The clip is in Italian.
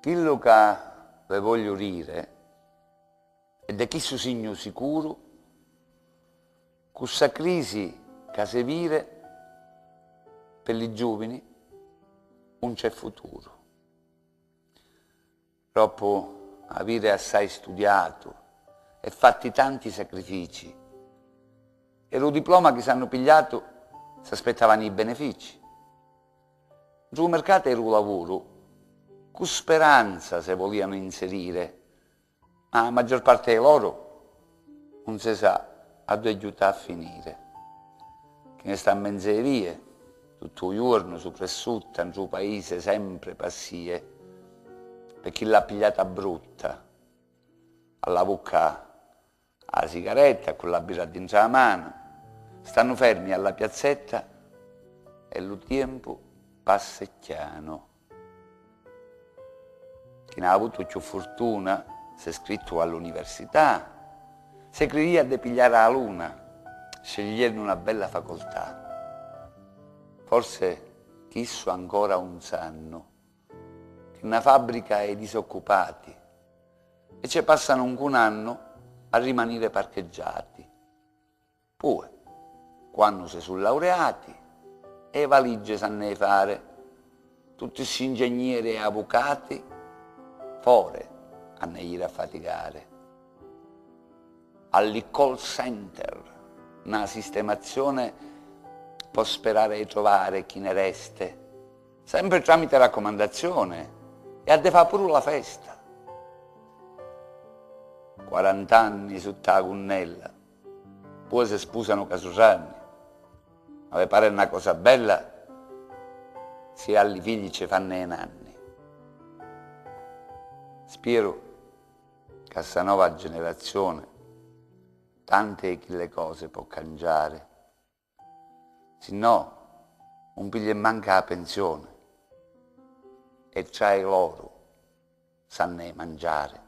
Quello che vi voglio dire è di questo segno sicuro, questa crisi che si vive per i giovani non c'è futuro. Dopo avere assai studiato e fatti tanti sacrifici, e lo diploma che si hanno pigliato si aspettavano i benefici. Sul mercato era un lavoro con speranza se volevano inserire, ma la maggior parte di loro non si sa a dove aiutare a finire. Che ne sta in menserie, tutto il giorno, soprattutto in suo paese, sempre passie, per chi l'ha pigliata brutta, alla bocca alla sigaretta, con la birra dentro la mano, stanno fermi alla piazzetta e lo tempo passa chiano. Chi non ha avuto più fortuna si è iscritto all'università, si credeva di pigliare la luna, scegliendo una bella facoltà. Forse chi so ancora un sanno che una fabbrica è disoccupati e ci passano un anno a rimanere parcheggiati. Poi, quando si sono laureati, e valigie sanno fare, tutti questi ingegneri e avvocati, fuori a ir a faticare. Al call center, una sistemazione può sperare di trovare chi ne reste, sempre tramite raccomandazione, e a de fa pure la festa. 40 anni sotto la cunnella, poi si sposano casurranni. Ma vi pare una cosa bella se alle figli ci fanno i nanni. Spero che questa nuova generazione tante quelle cose può cangiare, se no un piglio manca la pensione e tra loro sanno mangiare.